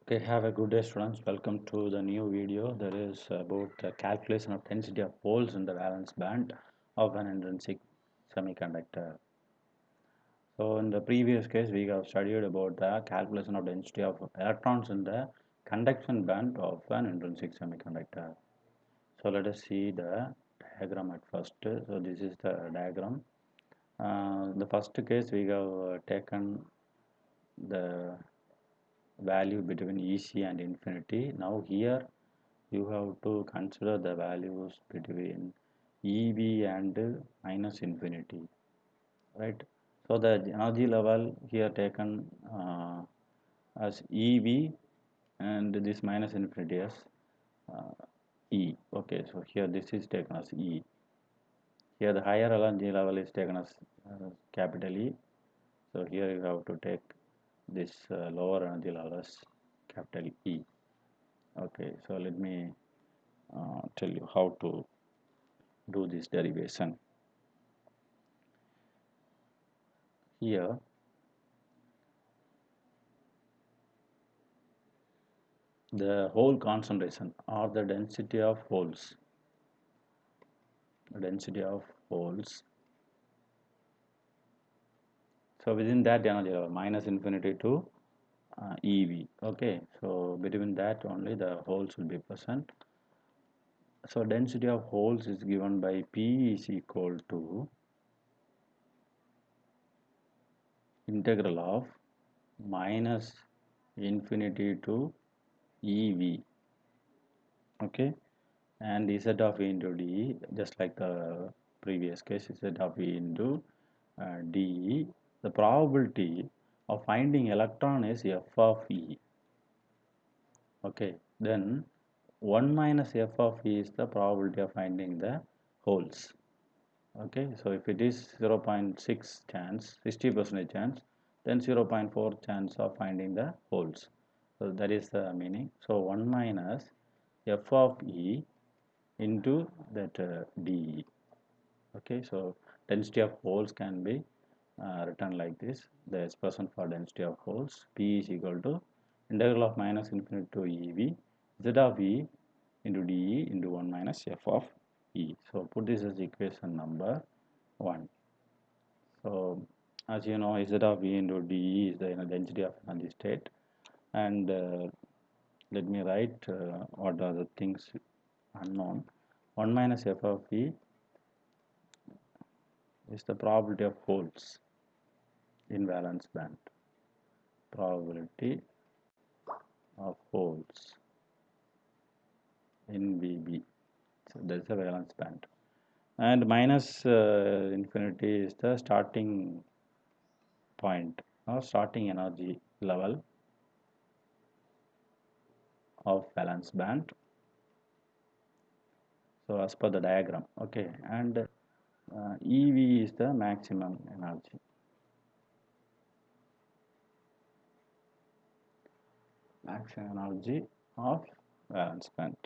Okay, have a good day, students. Welcome to the new video. That is about the calculation of density of holes in the valence band of an intrinsic semiconductor. So, in the previous case, we have studied about the calculation of density of electrons in the conduction band of an intrinsic semiconductor. So, let us see the diagram at first. So, this is the diagram. The first case, we have taken the value between EC and infinity. Now here you have to consider the values between EV and minus infinity, right? So the energy level here taken as EV and this minus infinity as uh, E. Okay, so here this is taken as E. Here the higher energy level is taken as capital E. So here you have to take this lower energy level as capital E. Okay, so let me tell you how to do this derivation. Here the hole concentration or the density of holes, so within that energy level minus infinity to EV. Okay, so between that only the holes will be present. So density of holes is given by P is equal to integral of minus infinity to EV. Okay, and Z of E into D, just like the previous case, Z of E into D. The probability of finding electron is F of E. Okay, then 1 minus F of E is the probability of finding the holes. Okay, so if it is 0.6 chance, 60% chance, then 0.4 chance of finding the holes. So that is the meaning. So 1 minus F of E into that DE. Okay, so density of holes can be written like this. The expression for density of holes P is equal to integral of minus infinity to EV Z of E into DE into 1 minus F of E. So put this as equation number 1. So as you know, Z of E into DE is the density of energy state, and let me write what are the things unknown. 1 minus F of E is the probability of holes in valence band. Probability of holes in VB. So that's the valence band. And minus infinity is the starting point or starting energy level of valence band. So as per the diagram, okay, and EV is the maximum energy. Maximum energy of valence band.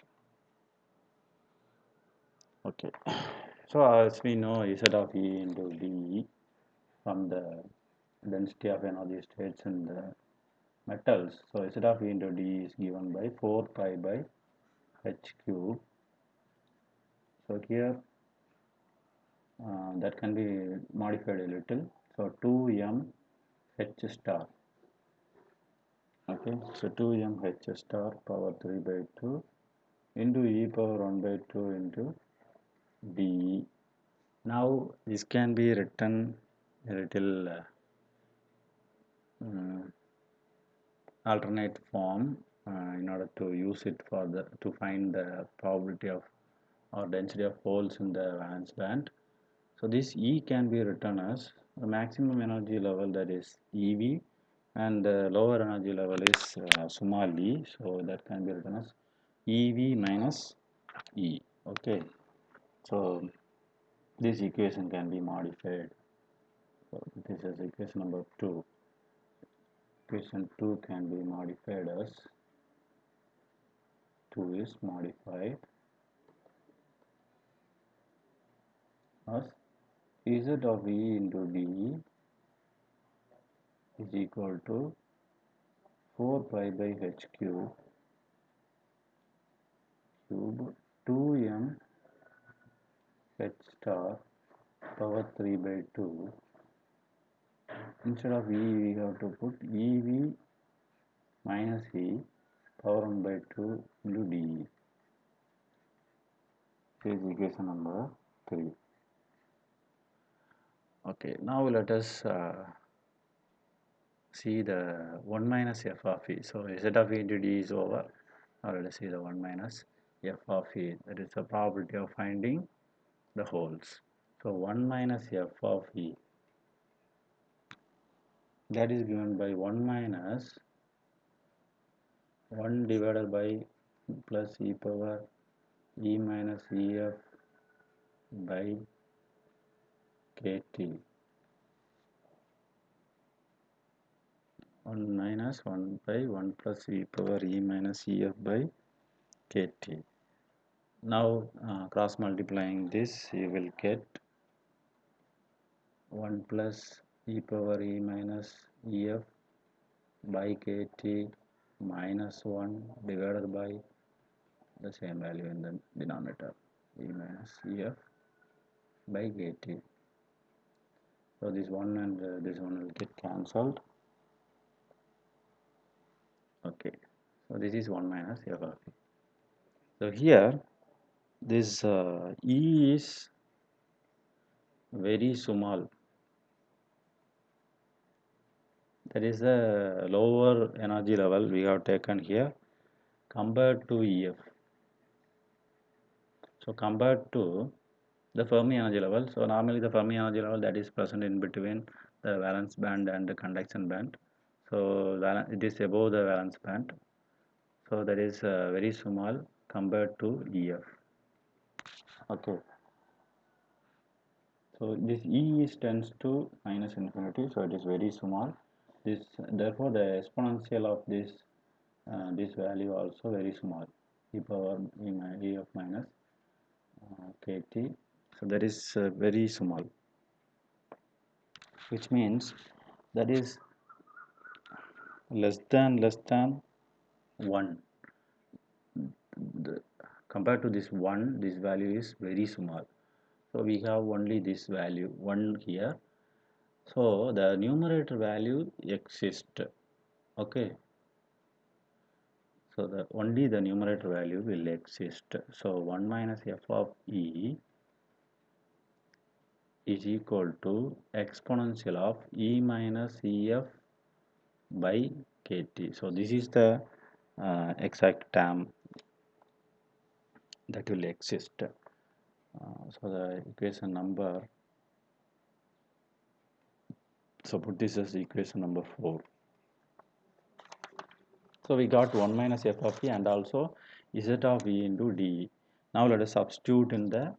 Okay, so as we know, Z of E into DE from the density of energy states in the metals. So Z of E into D is given by 4 pi by h cube. So here that can be modified a little. So 2m h star. Okay, so 2m h star power 3 by 2 into e power 1 by 2 into d. Now this can be written a little alternate form in order to use it for the to find the probability of or density of holes in the valence band. So this E can be written as the maximum energy level, that is EV, and the lower energy level is small e, so that can be written as EV minus E. Okay, so this equation can be modified. So this is equation number 2. Equation 2 can be modified as 2 is modified as Z of E into D is equal to 4 pi by h cube 2m h star power 3 by 2. Instead of e we have to put ev minus e power 1 by 2 into de. This is equation number 3. Okay, now let us see the 1 minus f of e. So z of e into d is over. Now let us see the 1 minus f of e. That is the probability of finding the holes. So 1 minus f of e, that is given by 1 minus 1 divided by plus e power e minus ef by kt. 1 minus 1 by 1 plus e power e minus ef by kt. Now cross multiplying this, you will get 1 plus e power e minus ef by kt minus 1 divided by the same value in the denominator, e minus ef by kt. So this one and this one will get cancelled. Okay, so this is 1 minus f of e. So here this e is very small. That is the lower energy level we have taken here compared to ef. So compared to the Fermi energy level, so normally the Fermi energy level that is present in between the valence band and the conduction band. So it is above the valence band. So that is very small compared to ef. Okay. So this e is tends to minus infinity, so it is very small. This therefore the exponential of this value also very small, e power e of minus kt. So that is very small, which means that is less than 1. Compared to this 1, this value is very small. So we have only this value 1 here. So the numerator value exists. Okay. So only the numerator value will exist. So 1 minus f of e is equal to exponential of e minus ef by kt. So this is the exact term that will exist. So the equation number, so put this as equation number 4. So we got 1 minus f of e and also z of e into d. Now let us substitute in the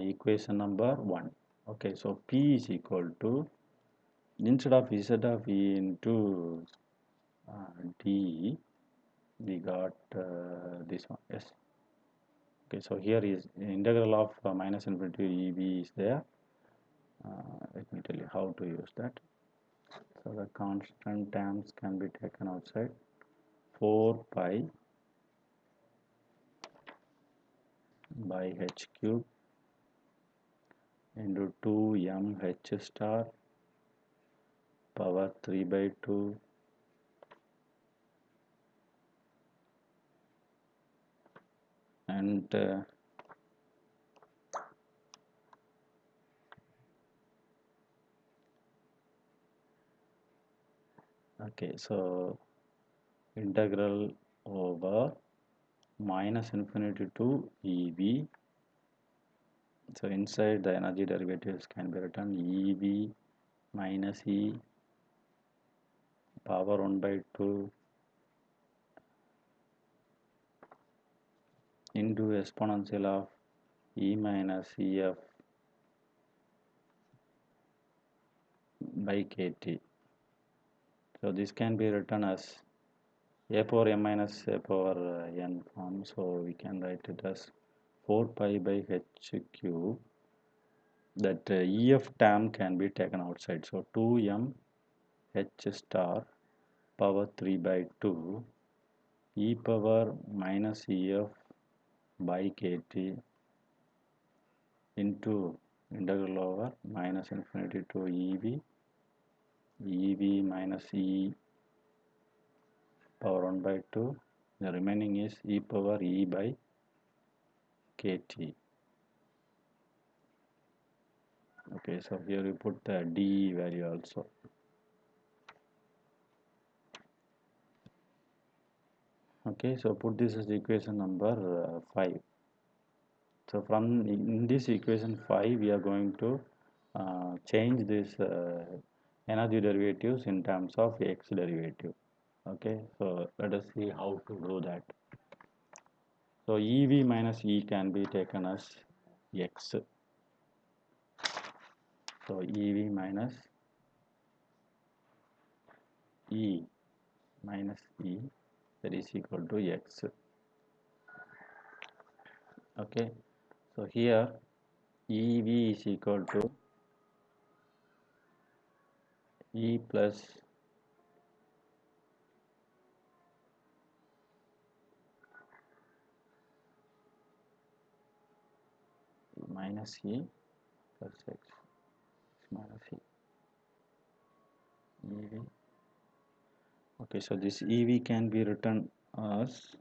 equation number 1. Okay, so p is equal to, instead of z of e into d, we got this one, yes. Okay, so here is integral of minus infinity to ev is there. Let me tell you how to use that. So the constant terms can be taken outside. 4 pi by h cube into 2m h star power 3 by 2 and okay, so integral over minus infinity to ev. So inside the energy derivatives can be written ev minus e power 1 by 2 into exponential of e minus ef by kt. So this can be written as a power m minus a power n form. So we can write it as 4 pi by h cube. That ef term can be taken outside. So 2m h star power 3 by 2 e power minus ef by kt into integral over minus infinity to ev minus e power 1 by 2. The remaining is e power e by kt. Okay, so here we put the d value also. Okay, so put this as equation number 5. So from in this equation 5 we are going to change this energy derivatives in terms of x derivative. Okay, so let us see how to do that. So ev minus e can be taken as x. So ev minus e minus e, that is equal to x. Okay, so here ev is equal to e plus minus e plus x minus e ev. Okay, so this ev can be written as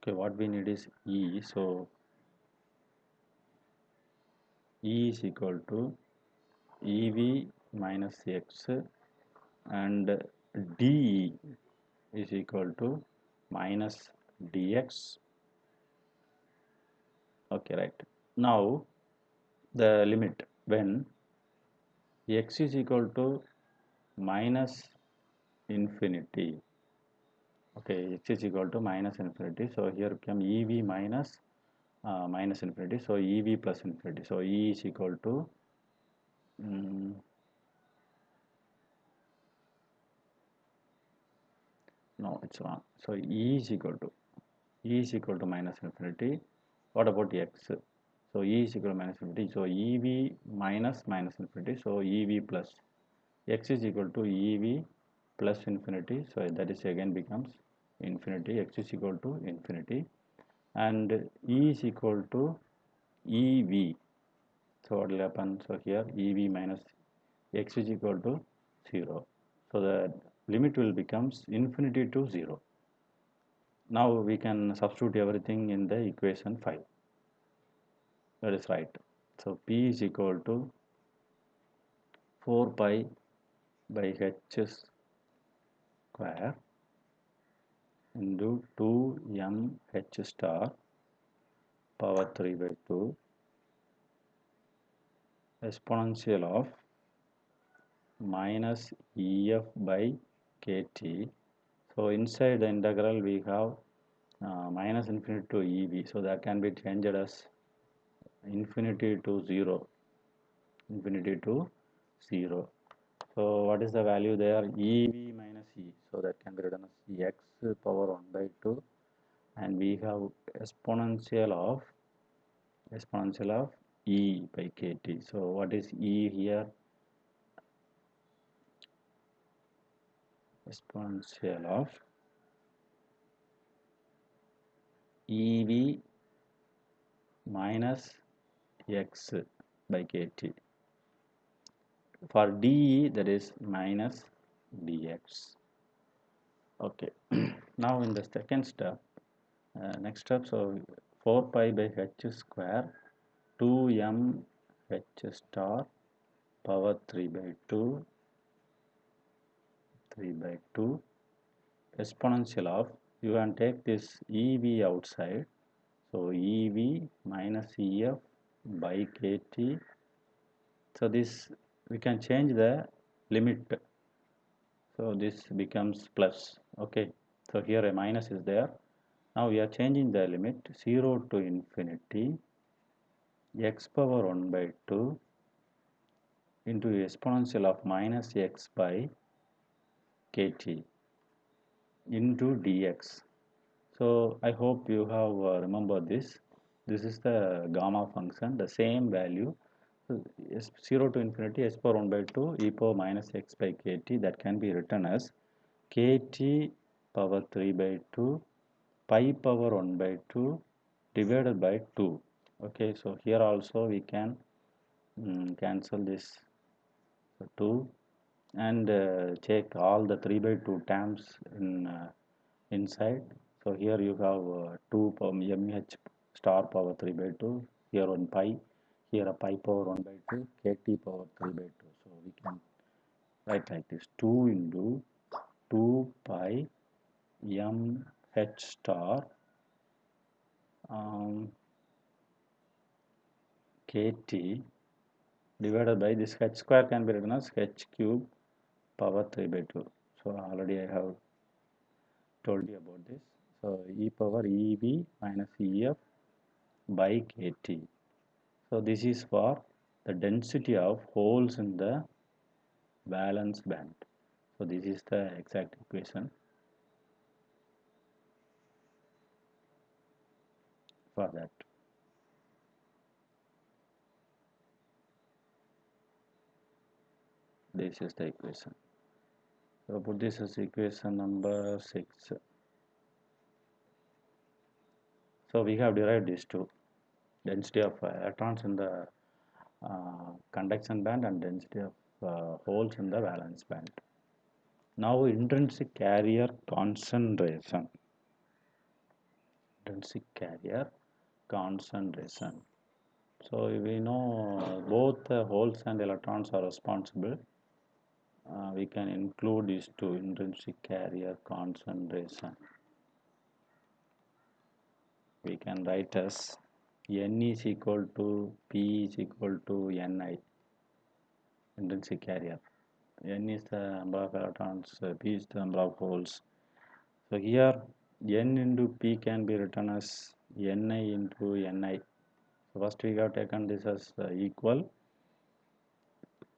okay, what we need is e. So e is equal to ev minus x and de is equal to minus dx. Okay, right. Now the limit when x is equal to minus infinity. Okay, x is equal to minus infinity. So here come ev minus minus infinity. So ev plus infinity. So e is equal to no, it's wrong. So e is equal to minus infinity. What about x? So e is equal to minus infinity. So ev minus minus infinity. So ev plus x is equal to ev plus infinity. So that is again becomes infinity. X is equal to infinity, and e is equal to ev. So what will happen? So here ev minus x is equal to 0. So the limit will becomes infinity to 0. Now we can substitute everything in the equation 5. That is right. So p is equal to 4 pi by h square into 2m h star power 3 by 2 exponential of minus ef by kt. So inside the integral we have minus infinity to ev, so that can be changed as infinity to 0. Infinity to 0. So what is the value there? ev minus e, so that can be written as x power 1 by 2, and we have exponential of e by kt. So what is e here? Exponential of ev minus x by kt. For de, that is minus dx. Okay. Now in the second step, next step, so 4 pi by h square 2m h star power 3 by 2 exponential of, you can take this ev outside, so ev minus ef by kt. So this we can change the limit, so this becomes plus. Okay, so here a minus is there. Now we are changing the limit 0 to infinity x power 1 by 2 into exponential of minus x by kt into dx. So I hope you have remembered this. This is the gamma function, the same value. So s 0 to infinity s power 1 by 2 e power minus x by kt, that can be written as kt power 3 by 2 pi power 1 by 2 divided by 2. Okay, so here also we can cancel this 2 and check all the 3 by 2 terms inside. So here you have 2 power mh star power 3 by 2, here 1 pi, here a pi power 1 by 2, kt power 3 by 2. So we can write like this: 2 into 2 pi mh star kt divided by this h square can be written as h cube power 3 by 2. So already I have told you about this. So e power ev minus ef by kt. So this is for the density of holes in the valence band. So this is the exact equation for that. This is the equation. So put this as equation number 6. So we have derived these two: density of electrons in the conduction band and density of holes in the valence band. Now intrinsic carrier concentration. Intrinsic carrier concentration. So we know both the holes and electrons are responsible. We can include these two: intrinsic carrier concentration. We can write as N is equal to P is equal to Ni, intrinsic carrier. N is the number of electrons, P is the number of holes. So here N into P can be written as Ni into Ni. So first we have taken this as equal.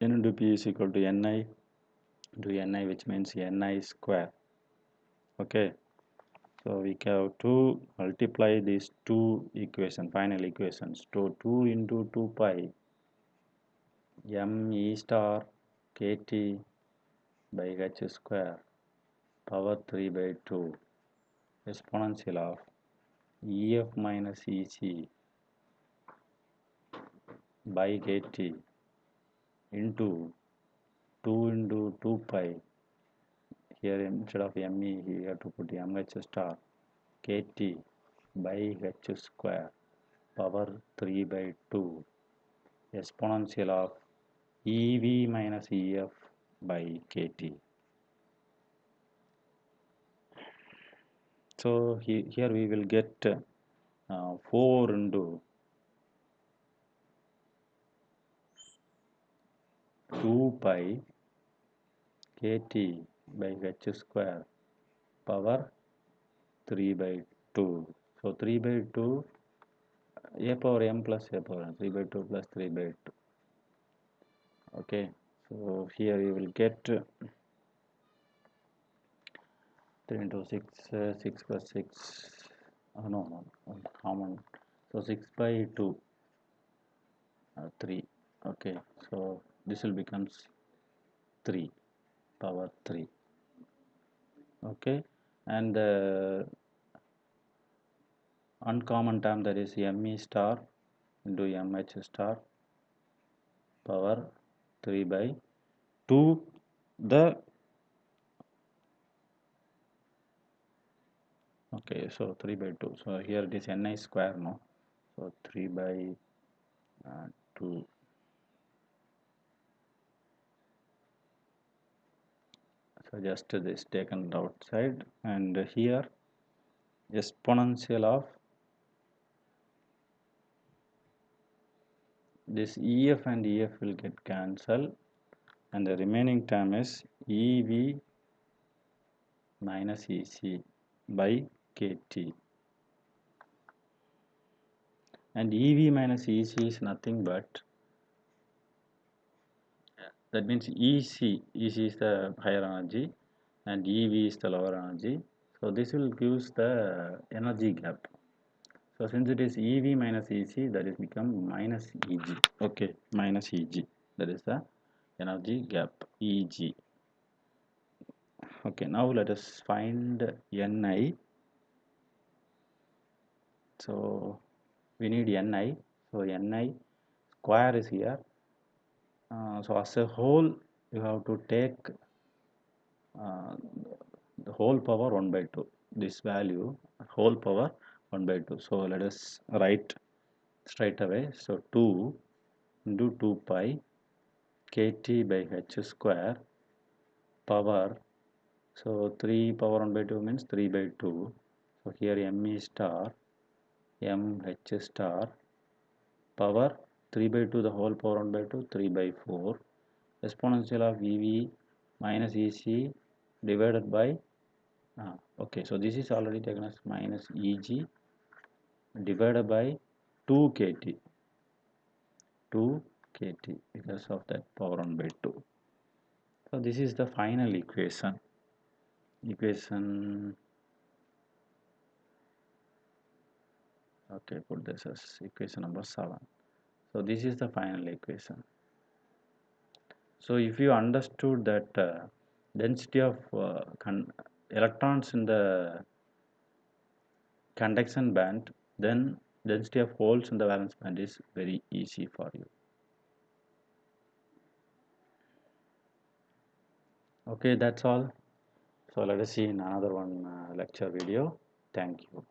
N into P is equal to Ni into Ni, which means Ni square. Okay. So we have to multiply these two equations, final equations. So 2 into 2 pi m e star kt by h square power 3 by 2 exponential of ef minus ec by kt into 2 into 2 pi. Here instead of me, we have to put mh star kt by h square power 3 by 2 exponential of ev minus ef by kt. So here we will get 4 into 2 pi kt by h square power 3 by 2. So 3 by 2 a power m plus a power n, 3 by 2 plus 3 by 2. Okay, so here you will get 3 into 6, 6 plus 6, no, common. So 6 by 2, 3. Okay, so this will becomes 3 power 3. Okay, and uncommon term, that is me star into mh star power 3 by 2 the okay, so 3 by 2, so here it is ni square, no, so 3 by 2. So just this taken outside, and here exponential of this ef and ef will get cancelled, and the remaining term is ev minus ec by kt, and ev minus ec is nothing but, that means ec is the higher energy and ev is the lower energy. So this will gives the energy gap. So So since it is EV minus EC, that is become minus EG. Okay, minus EG. That is the energy gap, EG. Okay, now let us find Ni. So we need Ni. So Ni square is here. So as a whole, you have to take uh, the whole power 1 by 2. This value, whole power 1 by 2. So let us write straight away. So 2 into 2 pi kt by h square power. So 3 power 1 by 2 means 3 by 2. So here me star mh star power 3 by 2, the whole power 1 by 2, 3 by 4, exponential of EV minus EC divided by okay, so this is already taken as minus EG divided by 2 kt, 2 kt because of that power 1 by 2. So this is the final equation. Okay, put this as equation number 7. So this is the final equation. So if you understood that density of electrons in the conduction band, then density of holes in the valence band is very easy for you. Okay, that's all. So let us see in another one lecture video. Thank you.